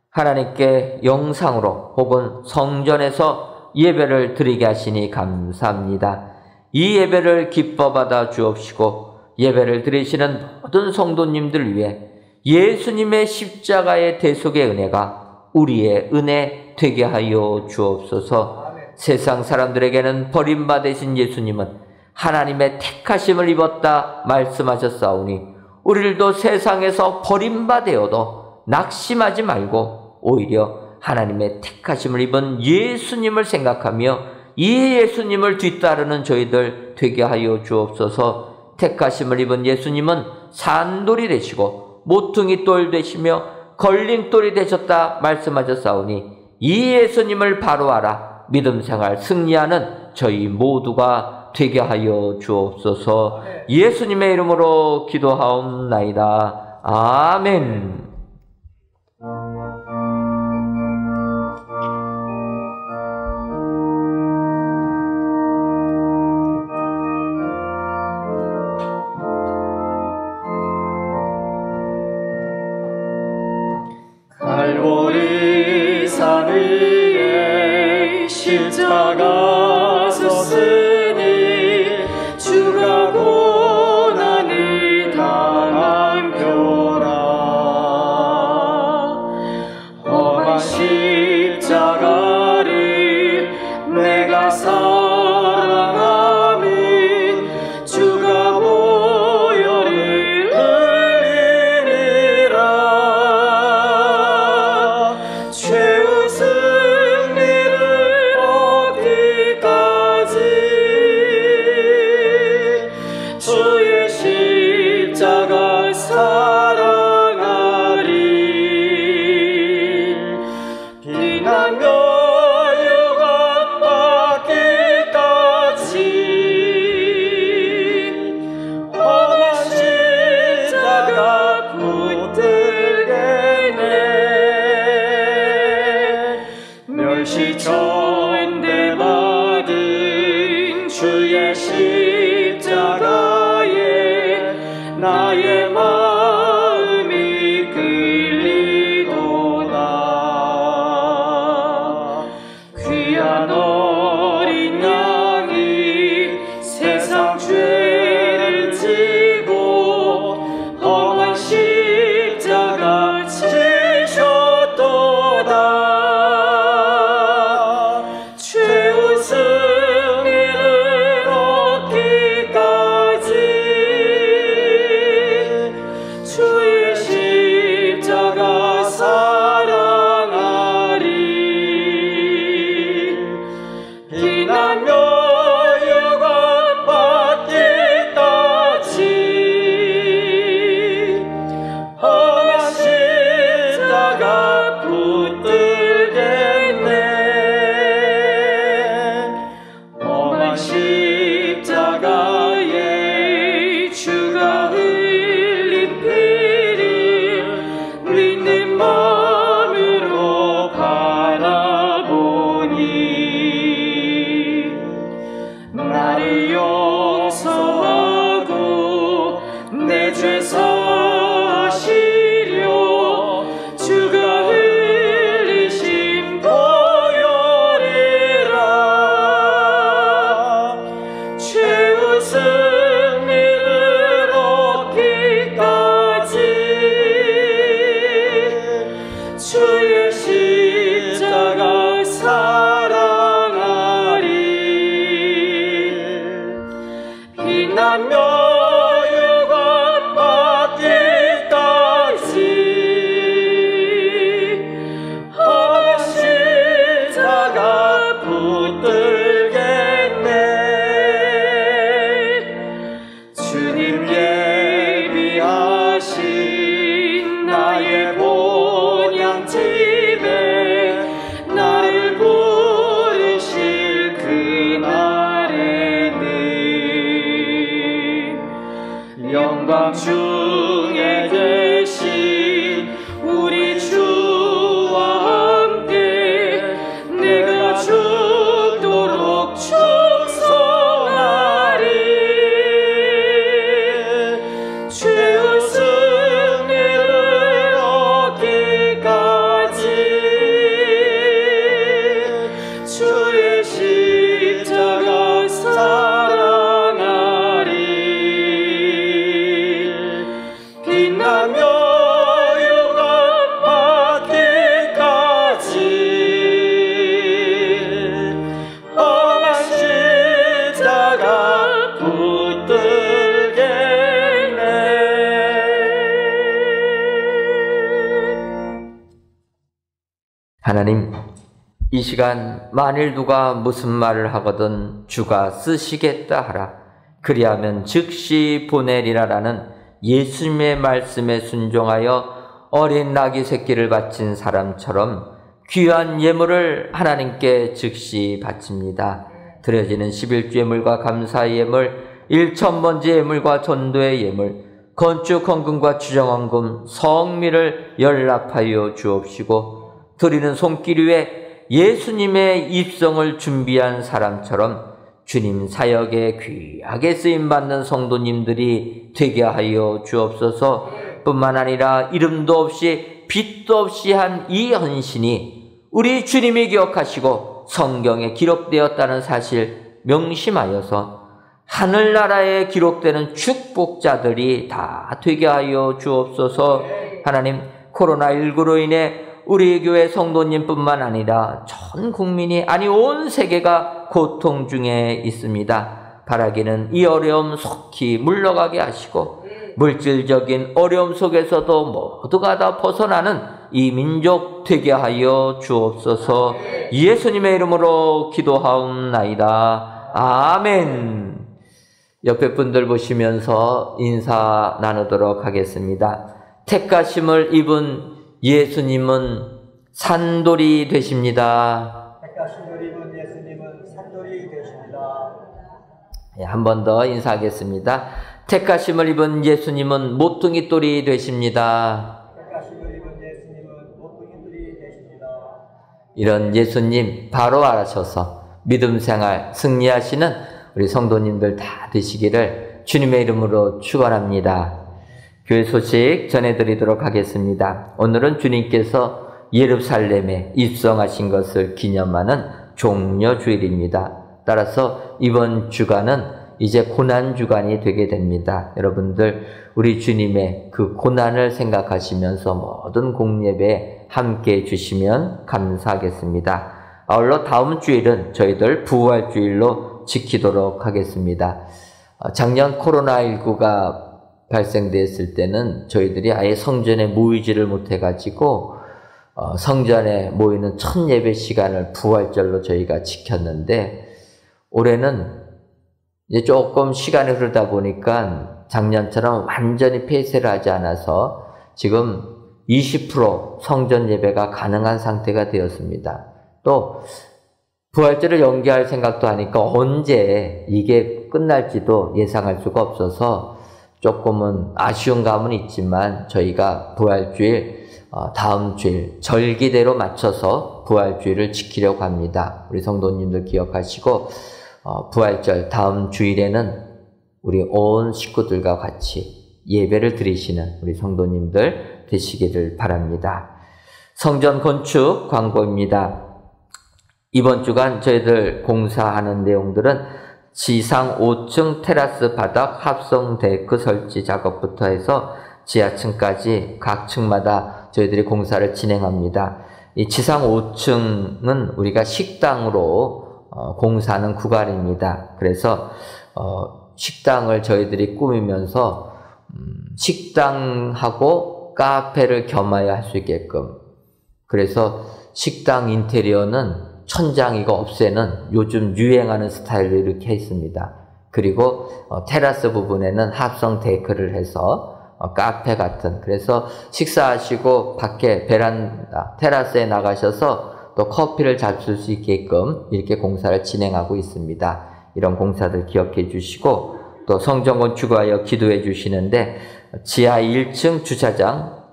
하나님께 영상으로 혹은 성전에서 예배를 드리게 하시니 감사합니다. 이 예배를 기뻐 받아 주옵시고 예배를 드리시는 모든 성도님들 위해 예수님의 십자가의 대속의 은혜가 우리의 은혜 되게 하여 주옵소서. 세상 사람들에게는 버림받으신 예수님은 하나님의 택하심을 입었다 말씀하셨사오니 우리들도 세상에서 버림받아도 낙심하지 말고 오히려 하나님의 택하심을 입은 예수님을 생각하며 이 예수님을 뒤따르는 저희들 되게 하여 주옵소서. 택하심을 입은 예수님은 산돌이 되시고 모퉁이 돌 되시며 걸림돌이 되셨다 말씀하셨사오니 이 예수님을 바로 알아 믿음 생활 승리하는 저희 모두가 되게 하여 주옵소서. 예수님의 이름으로 기도하옵나이다. 아멘. 갈보리 산 위에 십자가 섰으니 주가 고난을 당한 표라. 즉시 전대받은 주의 십자가에 나의 마음이 끌리도다. 귀한 어린 양이 세상 죄를 지고 험한 십자가 지셨도다. 최후 승리를 얻기까지 주의 십자가 사랑하리. 비난며 유관 받기까지 험한 십자가 붙들겠네. 험한 십자가에 주가 흘린 피를 믿는 마음으로 바라보니 나를 용서하고 내 죄 사하시려 주가 흘리신 보혈이라. 최후 승리를 얻기까지 주의 십자가 사랑하리. 빛나며 유관 받기까지 험한 십자가 붙들겠네. 주님 예비하신 나의 본향집에 나를 부르실 그날에는 영광 중에 계신 우리 주와 함께 내가 죽도록 충성하리. 최후 승리를 얻기까지 주의 십자가 사랑하리. 빛나며 유관 받기까지 험한 십자가 붙들겠네. 하나님, 이 시간 만일 누가 무슨 말을 하거든 주가 쓰시겠다 하라. 그리하면 즉시 보내리라라는 예수님의 말씀에 순종하여 어린 나귀 새끼를 바친 사람처럼 귀한 예물을 하나님께 즉시 바칩니다. 드려지는 11주 예물과 감사의 예물, 일천번째 예물과 전도의 예물, 건축 헌금과 추정헌금, 성미를 연락하여 주옵시고 드리는 손길 위에 예수님의 입성을 준비한 사람처럼 주님 사역에 귀하게 쓰임받는 성도님들이 되게 하여 주옵소서. 뿐만 아니라 이름도 없이 빛도 없이 한 이 헌신이 우리 주님이 기억하시고 성경에 기록되었다는 사실 명심하여서 하늘나라에 기록되는 축복자들이 다 되게 하여 주옵소서. 하나님, 코로나19로 인해 우리 교회 성도님뿐만 아니라 전 국민이, 아니 온 세계가 고통 중에 있습니다. 바라기는 이 어려움 속히 물러가게 하시고 물질적인 어려움 속에서도 모두가 다 벗어나는 이 민족 되게 하여 주옵소서. 예수님의 이름으로 기도하옵나이다. 아멘. 옆에 분들 보시면서 인사 나누도록 하겠습니다. 택가심을 입은 예수님은 산돌이 되십니다. 택가심을 입은 예수님은 산돌이 되십니다. 한 번 더 인사하겠습니다. 택가심을 입은 예수님은 모퉁이 돌이 되십니다. 택가심을 입은 예수님은 모퉁이 돌이 되십니다. 이런 예수님 바로 알아셔서 믿음 생활 승리하시는 우리 성도님들 다 되시기를 주님의 이름으로 축원합니다. 교회 소식 전해드리도록 하겠습니다. 오늘은 주님께서 예루살렘에 입성하신 것을 기념하는 종려주일입니다. 따라서 이번 주간은 이제 고난주간이 되게 됩니다. 여러분들 우리 주님의 그 고난을 생각하시면서 모든 공예배에 함께해 주시면 감사하겠습니다. 아울러 다음 주일은 저희들 부활주일로 지키도록 하겠습니다. 작년 코로나19가 발생됐을 때는 저희들이 아예 성전에 모이지를 못해가지고 성전에 모이는 첫 예배 시간을 부활절로 저희가 지켰는데 올해는 이제 조금 시간이 흐르다 보니까 작년처럼 완전히 폐쇄를 하지 않아서 지금 20% 성전 예배가 가능한 상태가 되었습니다. 또 부활절을 연기할 생각도 하니까 언제 이게 끝날지도 예상할 수가 없어서 조금은 아쉬운 감은 있지만 저희가 부활주일 다음 주일 절기대로 맞춰서 부활주일을 지키려고 합니다. 우리 성도님들 기억하시고 부활절 다음 주일에는 우리 온 식구들과 같이 예배를 드리시는 우리 성도님들 되시기를 바랍니다. 성전 건축 광고입니다. 이번 주간 저희들 공사하는 내용들은 지상 5층 테라스 바닥 합성 데크 설치 작업부터 해서 지하층까지 각 층마다 저희들이 공사를 진행합니다. 이 지상 5층은 우리가 식당으로 공사하는 구간입니다. 그래서 식당을 저희들이 꾸미면서 식당하고 카페를 겸하여 할 수 있게끔, 그래서 식당 인테리어는 천장 이거 없애는 요즘 유행하는 스타일로 이렇게 했습니다. 그리고 테라스 부분에는 합성 데크를 해서 카페 같은, 그래서 식사하시고 밖에 베란다, 테라스에 나가셔서 또 커피를 잡술 수 있게끔 이렇게 공사를 진행하고 있습니다. 이런 공사들 기억해 주시고, 또 성전 건축하여 기도해 주시는데 지하 1층 주차장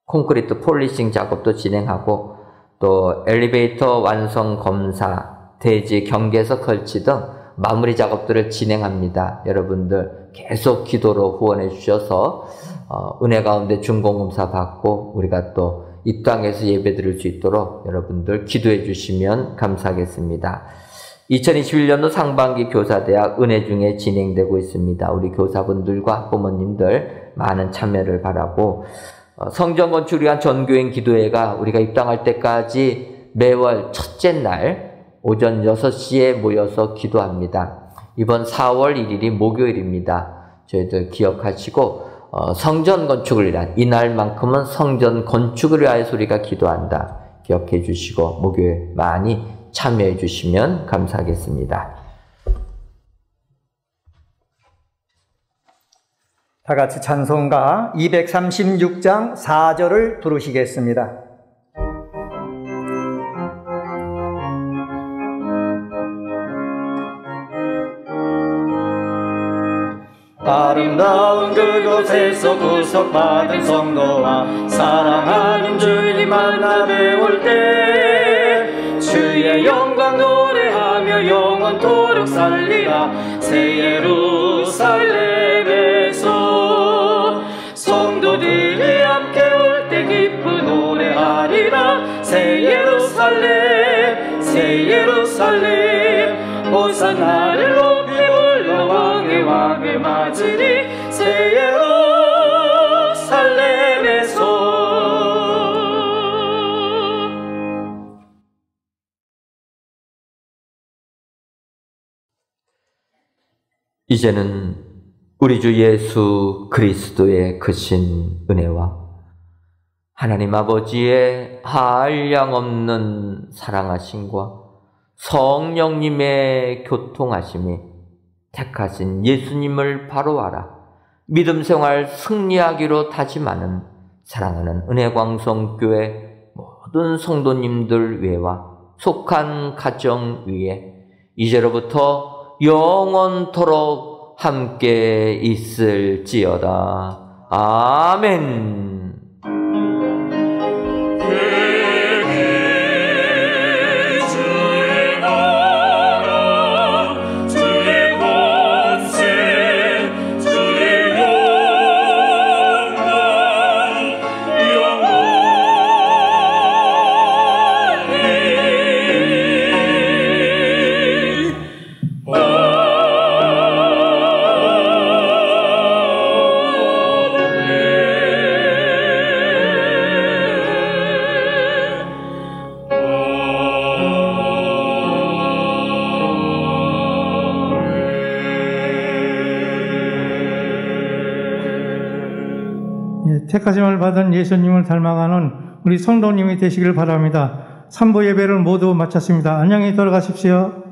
콘크리트 폴리싱 작업도 진행하고, 또 엘리베이터 완성 검사, 대지 경계석 설치 등 마무리 작업들을 진행합니다. 여러분들 계속 기도로 후원해 주셔서 은혜 가운데 준공검사 받고 우리가 또 이 땅에서 예배 드릴 수 있도록 여러분들 기도해 주시면 감사하겠습니다. 2021년도 상반기 교사대학 은혜 중에 진행되고 있습니다. 우리 교사분들과 학부모님들 많은 참여를 바라고, 성전 건축을 위한 전교인 기도회가 우리가 입당할 때까지 매월 첫째 날 오전 6시에 모여서 기도합니다. 이번 4월 1일이 목요일입니다. 저희들 기억하시고 성전 건축을 위한 이날만큼은 성전 건축을 위하여서 우리가 기도한다. 기억해 주시고 목요일 많이 참여해 주시면 감사하겠습니다. 다 같이 찬송가 236장 4절을 부르시겠습니다. 아름다운 그곳에서 구속받은 성도와 사랑하는 주님 만나 뵈올 때 주의 영광 노래하며 영원토록 살리라. 새 예루살렘에서 성도들이 함께 올 때 기쁜 노래하리라. 새 예루살렘 새 예루살렘 호산나를 높이 불러 왕의 왕을 맞으리. 새 예루살렘에서 이제는 우리 주 예수 그리스도의 크신 은혜와 하나님 아버지의 한량없는 사랑하심과 성령님의 교통하심이 택하신 예수님을 바로 알아 믿음 생활 승리하기로 다짐하는 사랑하는 은혜광성교회 모든 성도님들 위에와 속한 가정 위에 이제로부터 영원토록 함께 있을지어다. 아멘. 택하심을 받은 예수님을 닮아가는 우리 성도님이 되시길 바랍니다. 3부 예배를 모두 마쳤습니다. 안녕히 돌아가십시오.